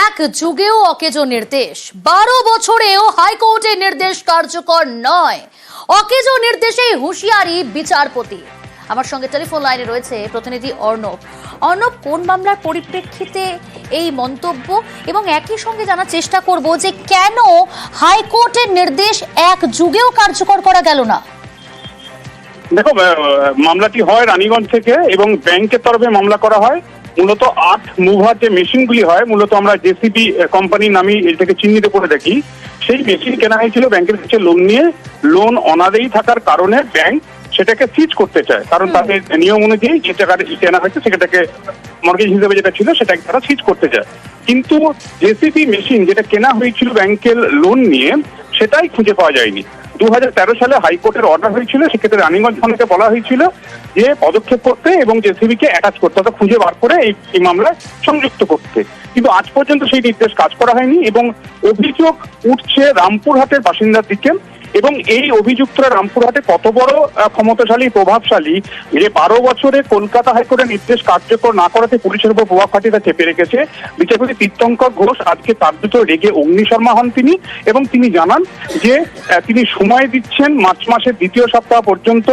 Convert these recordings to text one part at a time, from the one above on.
এক যুগেও অকেজো নির্দেশ, 12 বছরেও হাইকোর্টের নির্দেশ কার্যকর নয়। অকেজো নির্দেশেই হুঁশিয়ারি বিচারপতি। আমার সঙ্গে টেলিফোন লাইনে রয়েছে প্রতিনিধি অর্ণব। অর্ণব, কোন মামলার পরিপ্রেক্ষিতে এই মন্তব্য, এবং একই সঙ্গে জানার চেষ্টা করব যে কেন হাইকোর্টের নির্দেশ এক যুগেও কার্যকর করা গেল না? দেখো, মামলাটি হয় রানীগঞ্জ থেকে এবং ব্যাংকের তরফে মামলা করা হয়। মূলত 8 মুভার যে মেশিনগুলি হয়, মূলত আমরা জেসিবি কোম্পানির নামে এটাকে চিহ্নিত করে দেখি। সেই মেশিন কেনা হয়েছিল ব্যাংকের কাছে লোন নিয়ে। লোন অনাদেই থাকার কারণে ব্যাংক সেটাকে সিজ করতে চায়, কারণ তাদের নিয়ম অনুযায়ী যে টাকা কেনা হয়েছে সেটাকে মর্গেজ হিসেবে যেটা ছিল সেটাকে তারা সিজ করতে চায়। কিন্তু জেসিবি মেশিন যেটা কেনা হয়েছিল ব্যাংকের লোন নিয়ে, সেটাই খুঁজে পাওয়া যায়নি। 2013 সালে হাইকোর্টের অর্ডার হয়েছিল, সেক্ষেত্রে রানীগঞ্জ থানাকে বলা হয়েছিল যে পদক্ষেপ করতে এবং জেসিবিকে অ্যাটাচ করতে, অর্থাৎ খুঁজে বার করে এই মামলায় সংযুক্ত করতে। কিন্তু আজ পর্যন্ত সেই নির্দেশ কাজ করা হয়নি এবং অভিযোগ উঠছে রামপুরহাটের বাসিন্দার দিকে। এবং এই অভিযুক্তরা রামপুরহাটে কত বড় ক্ষমতাশালী, প্রভাবশালী, যে 12 বছরে কলকাতা হাইকোর্টের নির্দেশ কার্যকর না করাতে পুলিশের উপর প্রভাব খাটিয়ে তা চেপে রেখেছে। বিচারপতি তীর্থঙ্কর ঘোষ আজকে তার দুটো রেগে অগ্নিশর্মা হন তিনি, এবং তিনি জানান যে তিনি সময় দিচ্ছেন মার্চ মাসের দ্বিতীয় সপ্তাহ পর্যন্ত।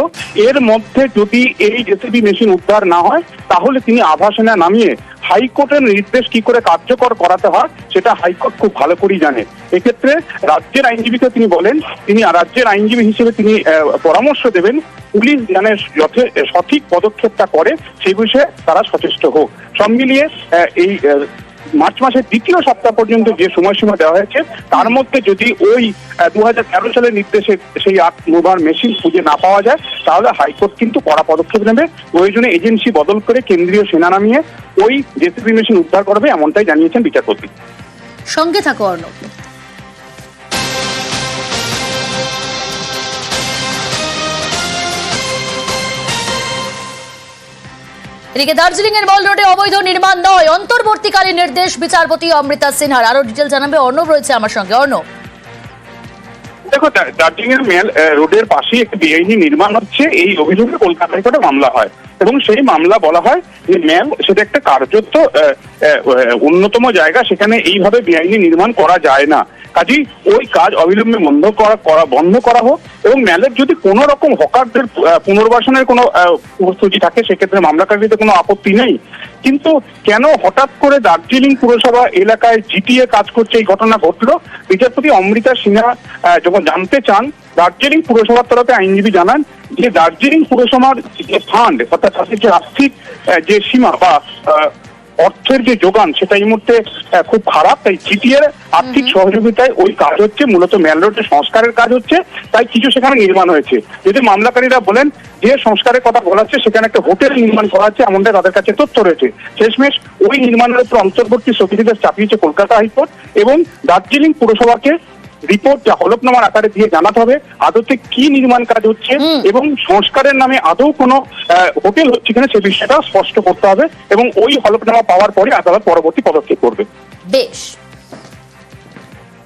এর মধ্যে যদি এই জেসিবি মেশিন উদ্ধার না হয়, তাহলে তিনি আভাসেনা নামিয়ে হাইকোর্টের নির্দেশ কি করে কার্যকর করাতে হয় সেটা হাইকোর্ট খুব ভালো করেই জানে। এক্ষেত্রে রাজ্যের আইনজীবীকে তিনি বলেন, তিনি রাজ্যের আইনজীবী হিসেবে তিনি পরামর্শ দেবেন পুলিশ যেন সঠিক পদক্ষেপটা করে, সেই বিষয়ে তারা সচেষ্ট হোক। সব মিলিয়ে এই মার্চ মাসের দ্বিতীয় সপ্তাহ পর্যন্ত যে সময়সীমা দেওয়া হয়েছে, তার মধ্যে যদি ওই 2013 সালের নির্দেশে সেই 8 মুভার মেশিন খুঁজে না পাওয়া যায়, তাহলে হাইকোর্ট কিন্তু কড়া পদক্ষেপ নেবে। প্রয়োজনে এজেন্সি বদল করে কেন্দ্রীয় সেনা নামিয়ে ওই জেসিবি মেশিন উদ্ধার করবে, এমনটাই জানিয়েছেন বিচারপতি। সঙ্গে থাকো অর্ণব। এদিকে দার্জিলিং এর মল রোডে অবৈধ নির্মাণ নয়, অন্তর্বর্তীকালীন নির্দেশ বিচারপতি অমৃতা সিনহার। আরো ডিটেল জানাবে অর্ণব, রয়েছে আমার সঙ্গে। অর্ণব, দেখো, দার্জিলিং এর মেল রোডের পাশে একটি বেআইনি নির্মাণ হচ্ছে, এই অভিযোগে কলকাতা হাইকোর্টে মামলা হয় এবং সেই মামলা বলা হয় যে মেল সেটা একটা কার্যত অন্যতম জায়গা, সেখানে এইভাবে বেআইনি নির্মাণ করা যায় না। কাজেই ওই কাজ অবিলম্বে বন্ধ করা হোক, এবং মেলের যদি কোনো রকম হকারদের পুনর্বাসনের কোনো প্রস্তুতি থাকে, সেক্ষেত্রে মামলাকারীতে কোনো আপত্তি নেই। কিন্তু কেন হঠাৎ করে দার্জিলিং পুরসভা এলাকায় জিটিএ কাজ করছে, এই ঘটনা ঘটলো? বিচারপতি অমৃতা সিনহা যখন জানতে চান, দার্জিলিং পুরসভার তরফে আইনজীবী জানান যে দার্জিলিং পুরসভার যে ফান্ড, অর্থাৎ তাদের যে আর্থিক যে সীমা বা অর্থের যে যোগান, সেটা এই মুহূর্তে খুব খারাপ। তাই জিটিএর আর্থিক সহযোগিতায় ওই কাজ হচ্ছে, মূলত মেল রোডের সংস্কারের কাজ হচ্ছে, তাই কিছু সেখানে নির্মাণ হয়েছে। যদি মামলাকারীরা বলেন যে সংস্কারের কথা বলা হচ্ছে, সেখানে একটা হোটেল নির্মাণ করা হচ্ছে, এমনটা তাদের কাছে তথ্য রয়েছে। শেষমেশ ওই নির্মাণের উপর অন্তর্বর্তী স্থগিতাদেশ চাপিয়েছে কলকাতা হাইকোর্ট, এবং দার্জিলিং পুরসভাকে রিপোর্ট যা হলফনামার আকারে দিয়ে জানাতে হবে আদতে কি নির্মাণ কাজ হচ্ছে এবং সংস্কারের নামে আদৌ কোনো হোটেল হচ্ছে কিনা সে বিষয়টা স্পষ্ট করতে হবে, এবং ওই হলফনামা পাওয়ার পরে আদালত পরবর্তী পদক্ষেপ করবে। বেশ।